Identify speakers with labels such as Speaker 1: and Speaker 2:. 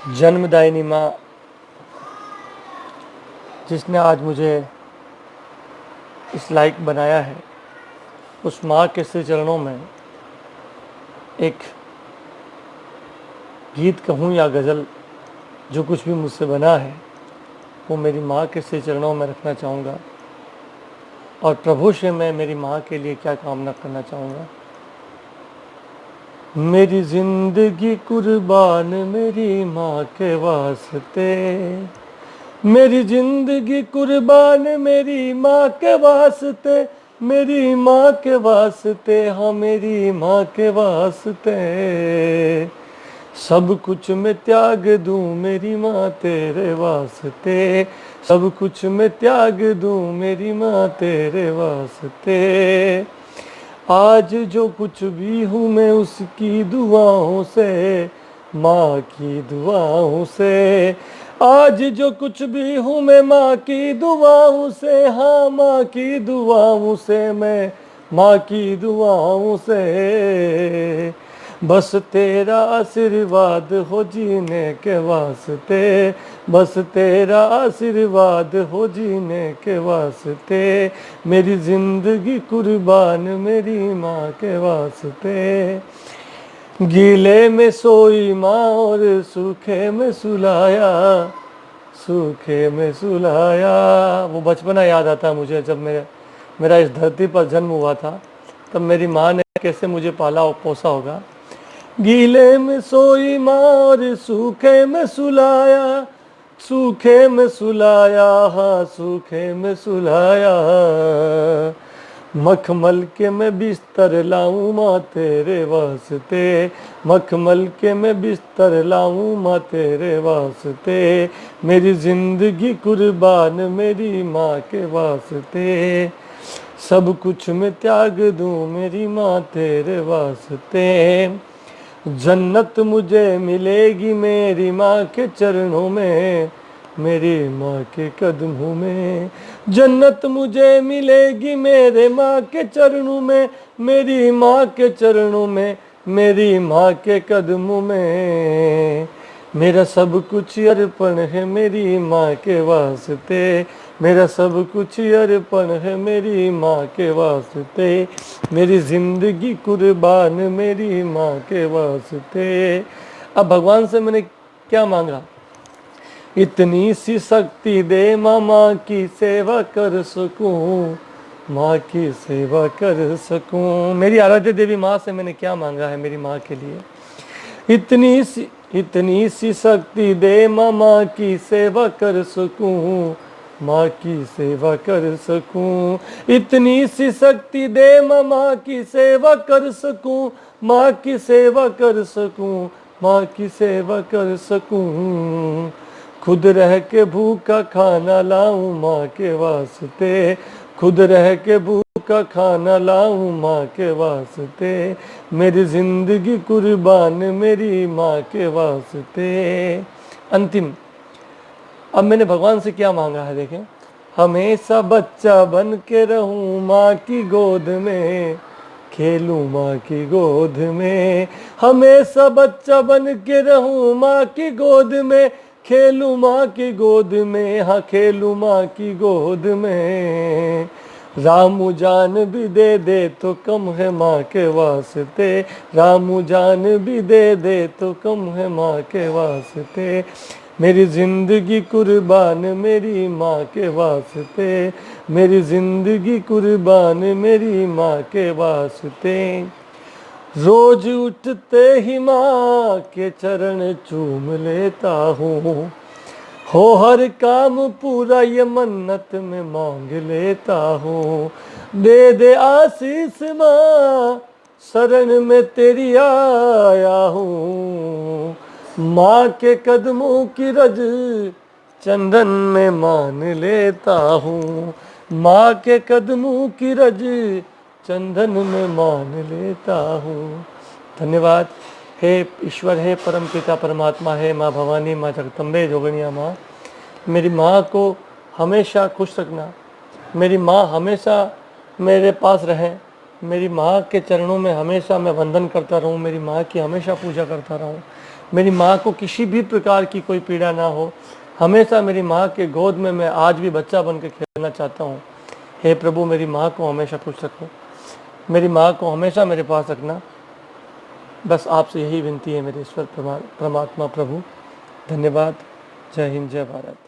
Speaker 1: जन्मदायिनी माँ, जिसने आज मुझे इस लायक बनाया है, उस माँ के श्री चरणों में एक गीत कहूँ या गज़ल, जो कुछ भी मुझसे बना है वो मेरी माँ के श्री चरणों में रखना चाहूँगा और प्रभु से मैं मेरी माँ के लिए क्या कामना करना चाहूँगा। मेरी ज़िंदगी कुर्बान मेरी माँ के वास्ते, मेरी ज़िंदगी कुर्बान मेरी माँ के वास्ते, मेरी माँ के वास्ते, हाँ मेरी माँ के वास्ते। सब कुछ मैं त्याग दूँ मेरी माँ तेरे वास्ते, सब कुछ मैं त्याग दूँ मेरी माँ तेरे वास्ते। आज जो कुछ भी हूँ मैं उसकी दुआओं से, माँ की दुआओं से। आज जो कुछ भी हूँ मैं माँ की दुआओं से, हाँ माँ की दुआओं से, मैं माँ की दुआओं से। बस तेरा आशीर्वाद हो जीने के वास्ते, बस तेरा आशीर्वाद हो जीने के वास्ते। मेरी ज़िंदगी कुर्बान मेरी माँ के वास्ते। गीले में सोई माँ और सूखे में सुलाया, सूखे में सुलाया। वो बचपना याद आता है मुझे, जब मेरा इस धरती पर जन्म हुआ था, तब मेरी माँ ने कैसे मुझे पाला और पोसा होगा। गीले में सोई माँ और सूखे में सुलाया, सूखे में सुलाया, हाँ सूखे में सुलाया। मखमल के मैं बिस्तर लाऊं माँ तेरे वास्ते, मखमल के मैं बिस्तर लाऊं माँ तेरे वास्ते। मेरी ज़िंदगी कुर्बान मेरी माँ के वास्ते, सब कुछ मैं त्याग दूं मेरी माँ तेरे वास्ते। जन्नत मुझे मिलेगी मेरी माँ के चरणों में, मेरी माँ के कदमों में। जन्नत मुझे मिलेगी मेरे माँ के चरणों में, मेरी माँ के चरणों में, मेरी माँ के कदमों में। मेरा सब कुछ अर्पण है मेरी माँ के वास्ते, मेरा सब कुछ अर्पण है मेरी माँ के वास्ते। मेरी ज़िंदगी कुर्बान मेरी माँ के वास्ते। अब भगवान से मैंने क्या मांगा? इतनी सी शक्ति दे माँ की सेवा कर सकूं, माँ की सेवा कर सकूं। मेरी आराध्य देवी माँ से मैंने क्या मांगा है मेरी माँ के लिए? इतनी सी शक्ति दे माँ की सेवा कर सकूं, माँ की सेवा कर सकूं। इतनी सी शक्ति दे माँ की सेवा कर सकूं, माँ की सेवा कर सकूं, माँ की सेवा कर सकूं। खुद रह के भूखा खाना लाऊं माँ के वास्ते, खुद रह के भूखा खाना लाऊं माँ के वास्ते। मेरी ज़िंदगी कुर्बान मेरी माँ के वास्ते। अंतिम, अब मैंने भगवान से क्या मांगा है देखें। हमेशा बच्चा बन के रहूं माँ की गोद में, खेलूं माँ की गोद में। हमेशा बच्चा बन के रहूं माँ की गोद में, खेलूं माँ की गोद में, हाँ खेलूं माँ की गोद में। रामू जान भी दे दे तो कम है माँ के वास्ते, रामू जान भी दे दे तो कम है माँ के वास्ते। मेरी ज़िंदगी कुर्बान मेरी माँ के वास्ते, मेरी ज़िंदगी कुर्बान मेरी माँ के वास्ते। रोज उठते ही माँ के चरण चूम लेता हूँ, हो हर काम पूरा ये मन्नत में मांग लेता हूँ। दे दे आशीष माँ, शरण में तेरी आया हूँ। माँ के कदमों की रज चंदन में मान लेता हूँ, माँ के कदमों की रज चंदन में मान लेता हूँ। धन्यवाद। हे ईश्वर, हे परम पिता परमात्मा, हे माँ भवानी, माँ जगदम्बे जोगनिया माँ, मेरी माँ को हमेशा खुश रखना, मेरी माँ हमेशा मेरे पास रहें, मेरी माँ के चरणों में हमेशा मैं वंदन करता रहूँ, मेरी माँ की हमेशा पूजा करता रहूँ, मेरी माँ को किसी भी प्रकार की कोई पीड़ा ना हो, हमेशा मेरी माँ के गोद में मैं आज भी बच्चा बन के खेलना चाहता हूँ। हे प्रभु, मेरी माँ को हमेशा खुश रखो, मेरी माँ को हमेशा मेरे पास रखना। बस आपसे यही विनती है मेरे ईश्वर परमात्मा प्रभु। धन्यवाद। जय हिंद, जय भारत।